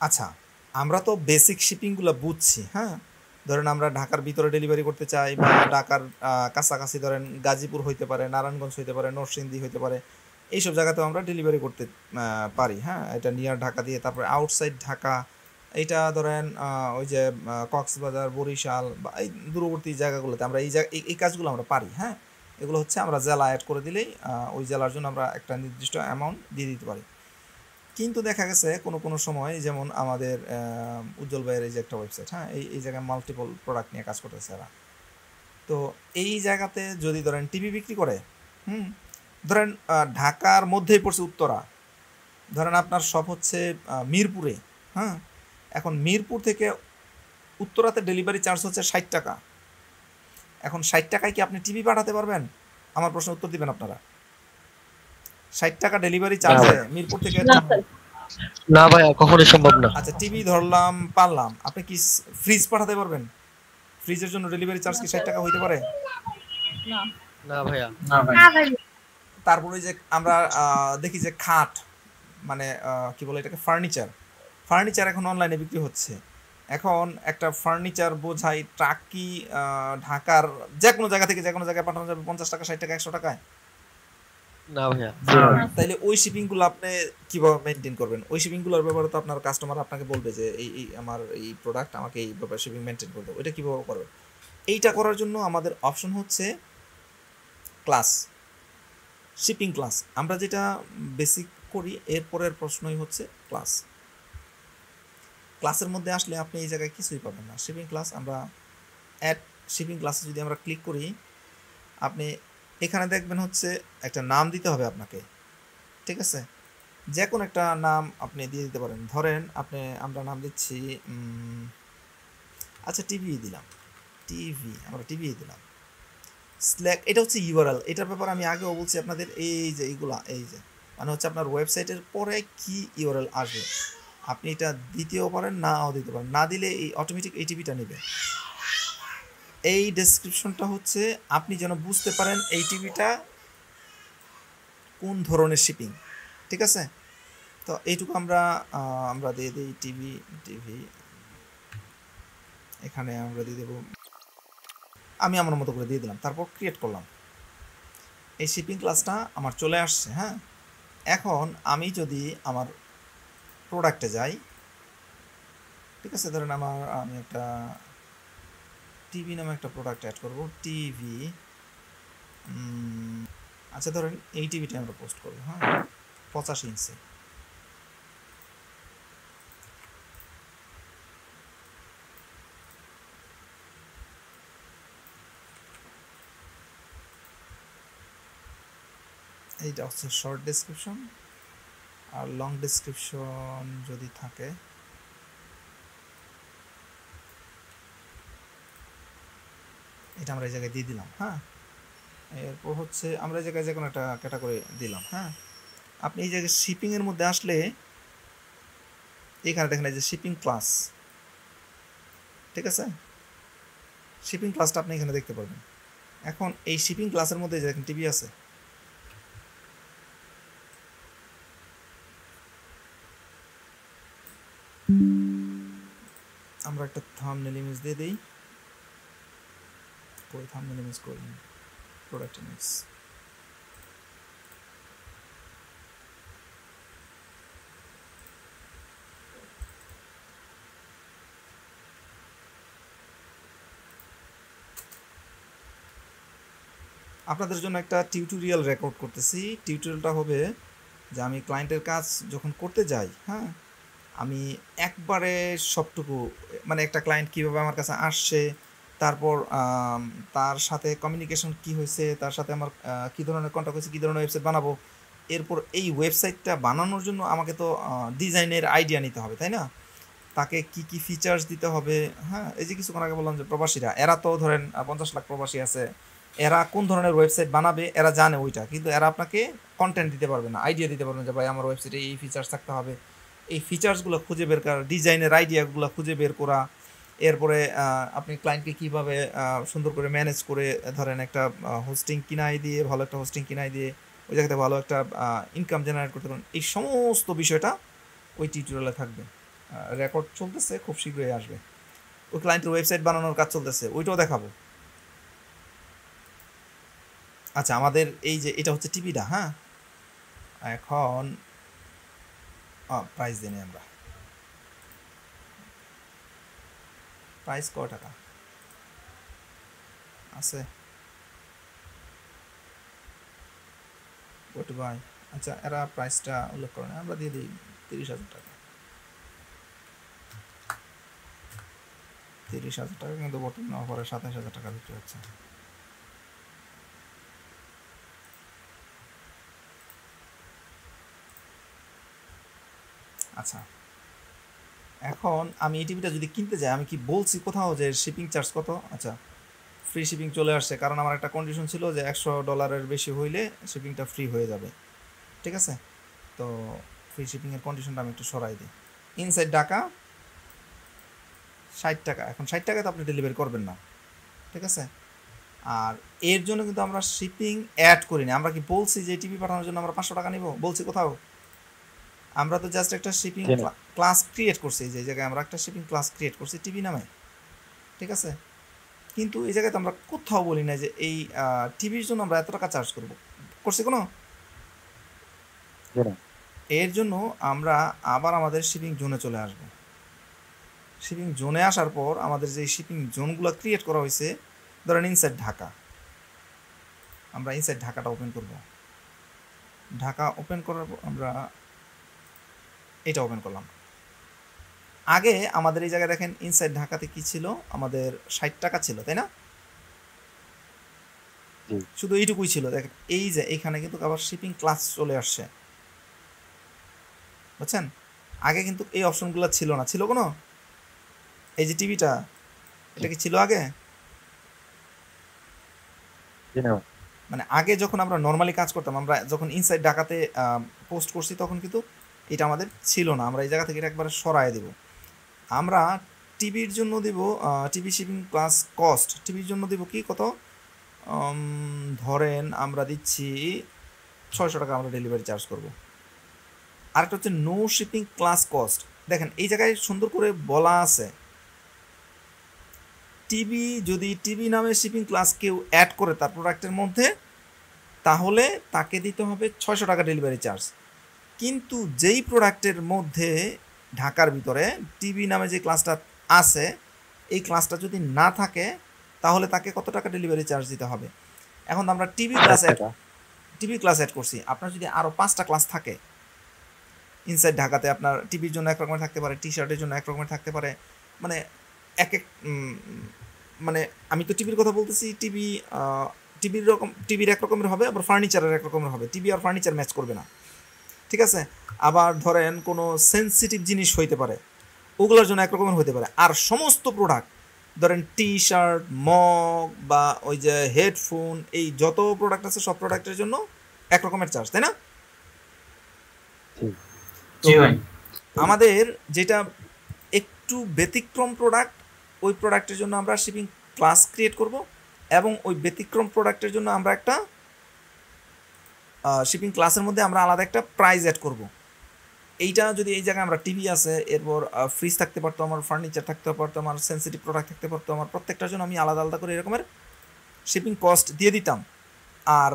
আচ্ছা, আমরা তো বেসিক শিপিংগুলো বুঝছি, হ্যাঁ? ধরেন আমরা ঢাকার ভিতরে ডেলিভারি করতে চাই বা ঢাকার কাছাকাছি ধরেন গাজীপুর হইতে পারে, নারায়ণগঞ্জ হইতে পারে, নরসিংদী হইতে পারে। এইসব জায়গাতেও আমরা ডেলিভারি করতে পারি, হ্যাঁ? এটা নিয়ার ঢাকা দিয়ে। তারপরে আউটসাইড ঢাকা, এইটা ধরেন ওই যে কক্সবাজার, বরিশাল বা এই দূরবর্তী জায়গাগুলোতে আমরা এই কাজগুলো আমরা পারি, হ্যাঁ? এগুলো হচ্ছে আমরা জেলা অ্যাড করে দিলেই ওই জেলার জন্য আমরা একটা নির্দিষ্ট অ্যামাউন্ট দিয়ে দিতে পারি। কিন্তু দেখা গেছে কোনো কোনো সময় যেমন আমাদের উজ্জ্বল ভাইয়ের এই যে একটা ওয়েবসাইট, হ্যাঁ, এই জায়গায় মাল্টিপল প্রোডাক্ট নিয়ে কাজ করতেছে এরা। তো এই জায়গাতে যদি ধরেন টিভি বিক্রি করে, হুম, ধরেন ঢাকার মধ্যেই পড়ছে উত্তরা, ধরেন আপনার শপ হচ্ছে মিরপুরে, হ্যাঁ, এখন মিরপুর থেকে উত্তরাতে ডেলিভারি চার্জ হচ্ছে 60 টাকা। এখন 60 টাকায় কি আপনি টিভি পাঠাতে পারবেন? আমার প্রশ্ন উত্তর দিবেন আপনারা। 60 টাকা ডেলিভারি না চার্জে ভাই, মিরপুর থেকে না স্যার। না ভাই, কখনোই সম্ভব না। আচ্ছা, টিভি ধরলাম পারলাম, আপনি কি ফ্রিজ পাঠাতে পারবেন? ফ্রিজের জন্য ডেলিভারি চার্জ না কি স্যার। 60 টাকা হইতে পারে? না। না ভাইয়া। না ভাই। না ভাই। তারপরে যে আমরা দেখি যে খাট, মানে কি বলে এটাকে, ফার্নিচার, ফার্নিচার এখন অনলাইনে বিক্রি হচ্ছে। এখন একটা ফার্নিচার বোঝাই ট্রাক কি ঢাকার যে কোনো জায়গা থেকে যে কোনো জায়গায় পাঠানো যাবে 50 টাকা, 60 টাকা, 100 টাকায়? না ভাইয়া। জি ভাই। না স্যার। তাইলে ওই শিপিংগুলো আপনি কিভাবে মেনটেন করবেন? ওই শিপিংগুলোর ব্যাপারে তো আপনার কাস্টমার আপনাকে বলবে যে এই আমার এই প্রোডাক্ট আমাকে এই ব্যাপারে শিপিং মেনটেন করতে হবে, ওইটা কীভাবে করবেন? এইটা করার জন্য আমাদের অপশন হচ্ছে ক্লাস, শিপিং ক্লাস। আমরা যেটা বেসিক করি এরপরের প্রশ্নই হচ্ছে ক্লাস। ক্লাসের মধ্যে আসলে আপনি এই জায়গায় কিছুই পাবেন না। শিপিং ক্লাস, আমরা অ্যাড শিপিং ক্লাসে যদি আমরা ক্লিক করি, আপনি এখানে দেখবেন হচ্ছে একটা নাম দিতে হবে আপনাকে, ঠিক আছে? যে কোনো একটা নাম আপনি দিয়ে দিতে পারেন। ধরেন আমরা নাম দিচ্ছি আচ্ছা টিভি দিলাম, আমরা টিভি দিলাম। স্ল্যাক, এটা হচ্ছে ইউআরএল। এটার ব্যাপারে আমি আগেও বলছি আপনাদের, এই যে এইগুলা, এই যে মানে হচ্ছে আপনার ওয়েবসাইটের পরে কি ইউআরএল আসবে, আপনি এটা দিতেও পারেন, নাও দিতে পারেন। না দিলে এই অটোমেটিক এই টিভিটা নেবে। এই ডেসক্রিপশনটা হচ্ছে আপনি যেন বুঝতে পারেন এই টিভিটা কোন ধরনের শিপিং, ঠিক আছে? তো এইটুকু আমরা দিয়ে দিই টিভি এখানে আমরা দিয়ে দেবো, আমি আমার মতো করে দিয়ে দিলাম, তারপর ক্রিয়েট করলাম। এই শিপিং ক্লাসটা আমার চলে আসছে, হ্যাঁ। এখন আমি যদি আমার প্রোডাক্টে যাই, ঠিক আছে, ধরেন আমি একটা টিভি নামে একটা প্রোডাক্ট অ্যাড করবো, টিভি। আচ্ছা, ধরেন এই টিভিটা আমরা পোস্ট করবো, হ্যাঁ, 85 ইঞ্চি। এইটা হচ্ছে শর্ট ডেসক্রিপশন, আর লং ডেসক্রিপশন যদি থাকে এটা আমরা এই জায়গায় দিয়ে দিলাম, হ্যাঁ। এরপর হচ্ছে আমরা এই জায়গায় যে কোনো একটা ক্যাটাগরি দিলাম, হ্যাঁ। আপনি এই জায়গায় শিপিংয়ের মধ্যে আসলে এখানে দেখেন এই যে শিপিং ক্লাস, ঠিক আছে? শিপিং ক্লাসটা আপনি এখানে দেখতে পারবেন। এখন এই শিপিং ক্লাসের মধ্যে যে দেখেন টিভি আছে, আমরা একটা থাম্বনেল ইমেজ দিয়ে দিই। কই থাম্বনেল ইমেজ করি, প্রোডাক্ট ইমেজ। আপনাদের জন্য একটা টিউটোরিয়াল রেকর্ড করতেছি। টিউটোরিয়ালটা হবে যে আমি ক্লায়েন্টের কাজ যখন করতে যাই, হ্যাঁ, আমি একবারে সবটুকু, মানে একটা ক্লায়েন্ট কীভাবে আমার কাছে আসছে, তারপর তার সাথে কমিউনিকেশন কি হয়েছে, তার সাথে আমার কী ধরনের কন্ট্যাক্ট হয়েছে, কী ধরনের ওয়েবসাইট বানাবো, এরপর এই ওয়েবসাইটটা বানানোর জন্য আমাকে তো ডিজাইনের আইডিয়া নিতে হবে, তাই না? তাকে কি কি ফিচার্স দিতে হবে, হ্যাঁ। এই যে কিছুক্ষণ আগে বললাম যে প্রবাসীরা, এরা তো ধরেন 50 লাখ প্রবাসী আছে, এরা কোন ধরনের ওয়েবসাইট বানাবে এরা জানে ওইটা, কিন্তু এরা আপনাকে কন্টেন্ট দিতে পারবে না, আইডিয়া দিতে পারবে না যে ভাই আমার ওয়েবসাইটে এই ফিচার্স থাকতে হবে। এই ফিচার্সগুলো খুঁজে বের করা, ডিজাইনের আইডিয়াগুলো খুঁজে বের করা, এরপরে আপনি ক্লায়েন্টকে কীভাবে সুন্দর করে ম্যানেজ করে ধরেন একটা হোস্টিং কিনাই দিয়ে, ভালো একটা হোস্টিং কিনাই দিয়ে ওই জায়গাতে ভালো একটা ইনকাম জেনারেট করতে পারেন, এই সমস্ত বিষয়টা ওই টিউটোরিয়ালে থাকবে। রেকর্ড চলতেছে, খুব শীঘ্রই আসবে। ওই ক্লায়েন্টের ওয়েবসাইট বানানোর কাজ চলতেছে, ওইটাও দেখাবো। আচ্ছা, আমাদের এই যে এটা হচ্ছে টিভিটা, হ্যাঁ। এখন প্রাইস দিই আমরা, প্রাইস কত টাকা আছে গোটু ভাই? আচ্ছা, এরা প্রাইসটা উল্লেখ করে না, আমরা দিয়ে দিই 30,000 টাকা। 30,000 টাকা কিন্তু বর্তমানে অফারে 27,000 টাকা বিক্রি হচ্ছে। আচ্ছা, এখন আমি এই টিভিটা যদি কিনতে যাই, আমি কি বলছি কোথাও যে শিপিং চার্জ কত? আচ্ছা, ফ্রি শিপিং চলে আসছে, কারণ আমার একটা কন্ডিশন ছিল যে $100 বেশি হইলে শিপিংটা ফ্রি হয়ে যাবে। ঠিক আছে, তো ফ্রি শিপিংয়ের কন্ডিশনটা আমি একটু সরাই দিই। ইনসাইড ঢাকা 60 টাকা। এখন 60 টাকায় তো আপনি ডেলিভারি করবেন না, ঠিক আছে। আর এর জন্য কিন্তু আমরা শিপিং অ্যাড করিনি। আমরা কি বলছি যে টিভি পাঠানোর জন্য আমরা 500 টাকা নিব? বলছি কোথাও? আমরা তো জাস্ট একটা শিপিং ক্লাস ক্রিয়েট করছি, যে জায়গায় আমরা একটা শিপিং ক্লাস ক্রিয়েট করছি টিভি নামে, ঠিক আছে। কিন্তু এই জায়গায় তো আমরা কোথাও বলি না যে এই টিভির জন্য আমরা এত টাকা চার্জ করব, করছি কোনো? এর জন্য আমরা আবার আমাদের শিপিং জোনে চলে আসব। শিপিং জোনে আসার পর আমাদের যে শিপিং জোনগুলো ক্রিয়েট করা হয়েছে, ধরেন ইনসাইড ঢাকা, আমরা ইনসাইড ঢাকাটা ওপেন করব। ঢাকা ওপেন করার পর আমরা এটা ওপেন করলাম। আগে আমাদের এই জায়গায় দেখেন ইনসাইড ঢাকাতে কি ছিল, আমাদের 60 টাকা ছিল, তাই না? শুধু এইটুকুই ছিল। দেখেন এই যে এখানে কিন্তু আবার শিপিং ক্লাস চলে আসছে, বুঝছেন? আগে কিন্তু এই অপশনগুলো ছিল না। ছিল কোনো? এই যে টিভিটা, এটা কি ছিল আগে? মানে আগে যখন আমরা নর্মালি কাজ করতাম, আমরা যখন ইনসাইড ঢাকাতে পোস্ট করছি, তখন কিন্তু এটা আমাদের ছিল না। আমরা এই জায়গা থেকে এটা একবারে সরায় দেব। আমরা টিভির জন্য দেব টিভি শিপিং প্লাস কস্ট। টিভির জন্য দেব কি, কত? ধরেন আমরা দিচ্ছি 600 টাকা আমরা ডেলিভারি চার্জ করব। আরেকটা হচ্ছে নো শিপিং ক্লাস কস্ট। দেখেন এই জায়গায় সুন্দর করে বলা আছে, টিভি যদি টিভি নামে শিপিং ক্লাস কেউ অ্যাড করে তার প্রোডাক্টের মধ্যে, তাহলে তাকে দিতে হবে 600 টাকা ডেলিভারি চার্জ। কিন্তু যেই প্রোডাক্টের মধ্যে ঢাকার ভিতরে টিভি নামে যে ক্লাসটা আছে, এই ক্লাসটা যদি না থাকে, তাহলে তাকে কত টাকা ডেলিভারি চার্জ দিতে হবে? এখন আমরা টিভি ক্লাস অ্যাড করছি। আপনার যদি আরও 5টা ক্লাস থাকে ইনসাইড ঢাকাতে, আপনার টিভির জন্য এক রকমের থাকতে পারে, টি শার্টের জন্য এক রকমের থাকতে পারে, মানে এক এক মানে আমি তো টিভির কথা বলতেছি, টিভির এক রকমের হবে, আবার ফার্নিচারের এক রকমের হবে। টিভি আর ফার্নিচার ম্যাচ করবে না, ঠিক আছে। আবার ধরেন কোনো সেন্সিটিভ জিনিস হইতে পারে, ওগুলোর জন্য এক রকমের হতে পারে। আর সমস্ত প্রোডাক্ট, ধরেন টি শার্ট, মগ বা ওই যে হেডফোন, এই যত প্রোডাক্ট আছে সব প্রোডাক্টের জন্য এক রকমের চার্জ, তাই না? আমাদের যেটা একটু ব্যতিক্রম প্রোডাক্ট, ওই প্রোডাক্টের জন্য আমরা শিপিং ক্লাস ক্রিয়েট করব, এবং ওই ব্যতিক্রম প্রোডাক্টের জন্য আমরা একটা শিপিং ক্লাসের মধ্যে আমরা আলাদা একটা প্রাইস অ্যাড করব। এইটা যদি এই জায়গায় আমরা টিভি আছে, এরপর ফ্রিজ থাকতে পারতো, আমার ফার্নিচার থাকতে পারতো, আমার সেন্সিটিভ প্রোডাক্ট থাকতে পারতো, আমার প্রত্যেকটার জন্য আমি আলাদা আলাদা করে এরকমের শিপিং কস্ট দিয়ে দিতাম। আর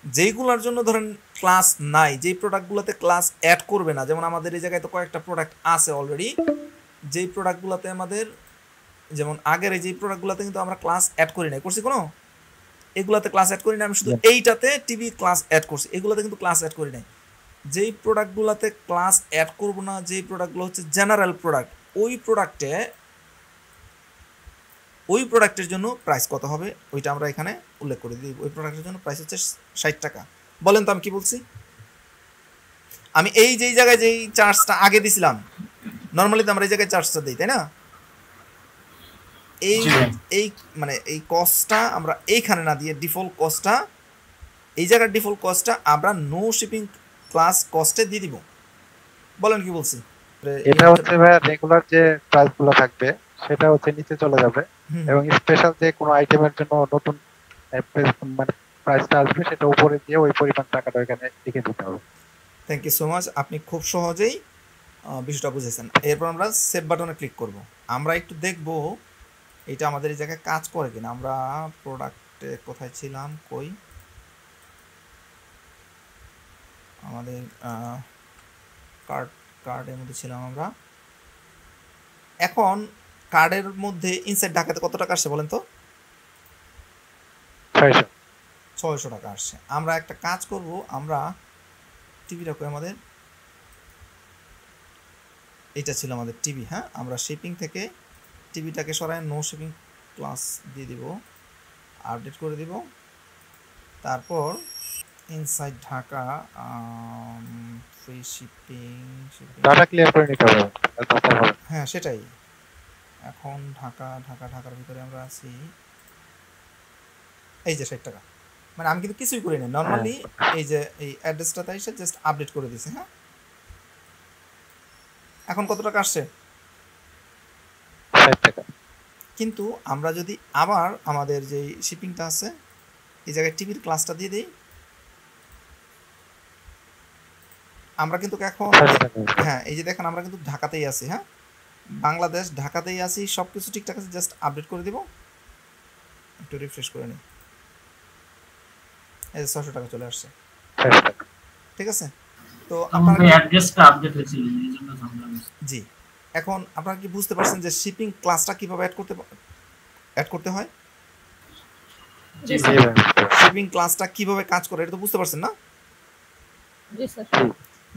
যেইগুলোর জন্য ধরেন ক্লাস নাই, যেই প্রোডাক্টগুলোতে ক্লাস অ্যাড করবে না, যেমন আমাদের এই জায়গায় তো কয়েকটা প্রোডাক্ট আছে অলরেডি, যেই প্রোডাক্টগুলোতে আমাদের, যেমন আগের এই যেই প্রোডাক্টগুলোতে কিন্তু আমরা ক্লাস অ্যাড করি নাই, করছি কোনো? এগুলাতে ক্লাস অ্যাড করি না, আমি শুধু এইটাতে টিভি ক্লাস অ্যাড করছি, এগুলোতে কিন্তু ক্লাস অ্যাড করি নাই। যেই প্রোডাক্টগুলোতে ক্লাস অ্যাড করব না, যেই প্রোডাক্টগুলো হচ্ছে জেনারেল প্রোডাক্ট, ওই প্রোডাক্টের জন্য প্রাইস কত হবে ওইটা আমরা এখানে উল্লেখ করে দিই। ওই প্রোডাক্টের জন্য প্রাইস হচ্ছে 60 টাকা। বলেন তো আমি কি বলছি? আমি এই যেই জায়গায় যেই চার্জটা আগে দিছিলাম, নর্মালি তো আমরা এই জায়গায় চার্জটা দিই, তাই না? এই মানে এই কস্টটা আমরা এইখানে না দিয়ে ডিফল্ট কস্টটা, এই জায়গার ডিফল্ট কস্টটা আমরা নো শিপিং ক্লাস কস্টে দিয়ে দিব। বলেন কি বলছি? এটা হচ্ছে ভাই রেগুলার যে প্রাইসগুলো থাকবে সেটা হচ্ছে নিচে চলে যাবে, এবং স্পেশাল যে কোনো আইটেমের জন্য নতুন মানে প্রাইসটা আসবে সেটা উপরে দিয়ে ওই পরিমাণ টাকাটা এখানে লিখে দিতে হবে। Thank you so much. আপনি খুব সহজেই বিষয়টা বুঝেছেন। এরপর আমরা সেভ বাটনে ক্লিক করব। আমরা একটু দেখব এটা আমাদের এই জায়গায় কাজ করে কিনা। আমরা প্রোডাক্টে কোথায় ছিলাম, কই আমাদের কার্ডের মধ্যে ছিলাম আমরা। এখন কার্ডের মধ্যে ইনসাইড ঢাকাতে কত টাকা আসছে বলেন তো? 600 টাকা আসছে। আমরা একটা কাজ করব, আমরা টিভিটা কই আমাদের, এটা ছিল আমাদের টিভি। হ্যাঁ, আমরা শিপিং থেকে টিভিটাকে সরাই নো শিপিং ক্লাস দিয়ে দিব, আপডেট করে দিব। তারপর inside Dhaka free shipping data clear করে নিতে হবে। হ্যাঁ সেটাই। এখন ঢাকার ভিতরে আমরা আছি, এই যে 60 টাকা। মানে আমি কিন্তু কিছুই করি না, নর্মালি এই যে এই অ্যাড্রেসটাতে এসে জাস্ট আপডেট করে দিয়েছি। হ্যাঁ, এখন কত টাকা আসছে? 60 টাকা। কিন্তু আমরা যদি আবার আমাদের যে শিপিংটা আছে এই জায়গায় টিভির ক্লাসটা দিয়ে দিই, আমরা কিন্তু এখন হ্যাঁ এই যে দেখেন আমরা কিন্তু ঢাকাতেই আছি। হ্যাঁ, বাংলাদেশ ঢাকাতেই আছি, সব কিছু ঠিকঠাক আছে, জাস্ট আপডেট করে দিব। একটু রিফ্রেশ করে নিই, এই যে 600 টাকা চলে আসছে। ঠিক আছে, তো আপনার অ্যাড্রেসটা আপডেট হয়েছিল এইজন্য ঝামেলা হয়েছে। জি, এখন আপনারা কি বুঝতে পারছেন যে শিপিং ক্লাসটা কিভাবে অ্যাড করতে হয়? জি স্যার। শিপিং ক্লাসটা কিভাবে কাজ করে এটা তো বুঝতে পারছেন না? জি স্যার।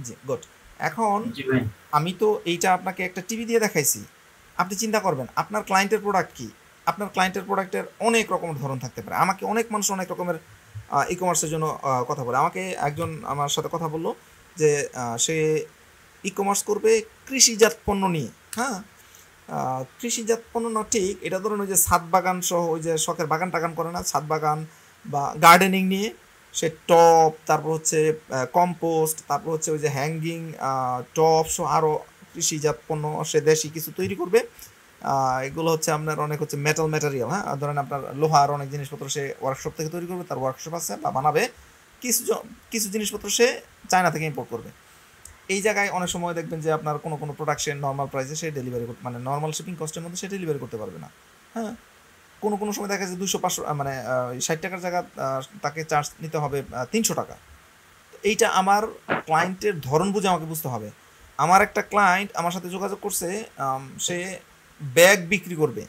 জি, গুড। এখন জি ভাই। আমি তো এইটা আপনাকে একটা টিভি দিয়ে দেখাইছি। আপনি চিন্তা করবেন আপনার ক্লায়েন্টের প্রোডাক্ট কি। আপনার ক্লায়েন্টের প্রোডাক্টের অনেক রকমের ধরন থাকতে পারে। আমাকে অনেক মানুষ অনেক রকমের ই কমার্সের জন্য কথা বলে। আমাকে একজন আমার সাথে কথা বললো যে সে ই কমার্স করবে কৃষিজাত পণ্য নিয়ে। হ্যাঁ, কৃষিজাত পণ্য না ঠিক, এটা ধরুন ওই যে ছাদ বাগান সহ, ওই যে শখের বাগান টাগান করে না, ছাদ বাগান বা গার্ডেনিং নিয়ে সে টপ, তারপর হচ্ছে কম্পোস্ট, তারপর হচ্ছে ওই যে হ্যাঙ্গিং টপ সহ আরও কৃষিজাত পণ্য সে দেশি কিছু তৈরি করবে। এগুলো হচ্ছে আপনার অনেক হচ্ছে মেটাল ম্যাটেরিয়াল। হ্যাঁ, ধরেন আপনার লোহার অনেক জিনিসপত্র সে ওয়ার্কশপ থেকে তৈরি করবে, তার ওয়ার্কশপ আছে বা বানাবে। কিছু জিনিসপত্র সে চায়না থেকে ইম্পোর্ট করবে। এই জায়গায় অনেক সময় দেখবেন যে আপনার কোনো প্রোডাক্ট নর্মাল প্রাইসে সে ডেলিভারি করতে, মানে নর্মাল শিপিং কস্টের মধ্যে সে ডেলিভারি করতে পারবে না। হ্যাঁ, কোনো সময় দেখা যায় 200-500 মানে 60 টাকার জায়গা তাকে চার্জ নিতে হবে 300 টাকা। এইটা আমার ক্লায়েন্টের ধরন বুঝে আমাকে বুঝতে হবে। আমার একটা ক্লায়েন্ট আমার সাথে যোগাযোগ করছে, সে ব্যাগ বিক্রি করবে।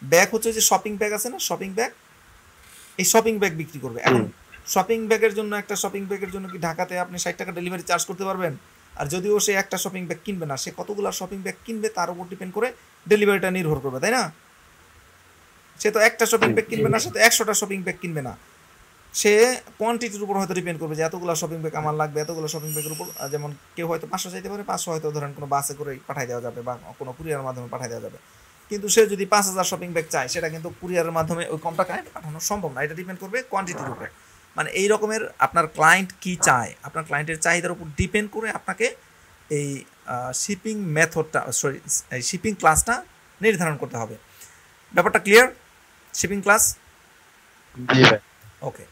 ব্যাগ হচ্ছে যে শপিং ব্যাগ আছে না, শপিং ব্যাগ, এই শপিং ব্যাগ বিক্রি করবে। এখন শপিং ব্যাগের জন্য কি ঢাকাতে আপনি 60 টাকা ডেলিভারি চার্জ করতে পারবেন? আর যদিও সে একটা শপিং ব্যাগ কিনবে না, সে কতগুলো শপিং ব্যাগ কিনবে তার উপর ডিপেন্ড করে ডেলিভারিটা নির্ভর করবে, তাই না? সে তো একটা শপিং ব্যাগ কিনবে না, সে তো 100টা শপিং ব্যাগ কিনবে না। সে কোয়ান্টিটির উপর হয়তো ডিপেন্ড করবে যে এতগুলো শপিং ব্যাগ আমার লাগবে, এতগুলো শপিং ব্যাগের উপর। যেমন কেউ হয়তো 500 চাইতে পারে, 500 হয়তো ধরেন কোনো বাসে করে পাঠিয়ে দেওয়া যাবে বা কোনো কুরিয়ারের মাধ্যমে পাঠিয়ে দেওয়া যাবে। কিন্তু সে যদি 5000 শপিং ব্যাগ চায়, সেটা কিন্তু কুরিয়ারের মাধ্যমে ওই কম টাকায় পাঠানো সম্ভব না। এটা ডিপেন্ড করবে কোয়ান্টিটির উপর। মানে এই রকমের আপনার ক্লায়েন্ট কি চায়, আপনার ক্লায়েন্টের চাহিদার উপর ডিপেন্ড করে আপনাকে এই শিপিং মেথডটা, এই শিপিং ক্লাসটা নির্ধারণ করতে হবে। ব্যাপারটা ক্লিয়ার? Shipping class? জি ভাই। ওকে।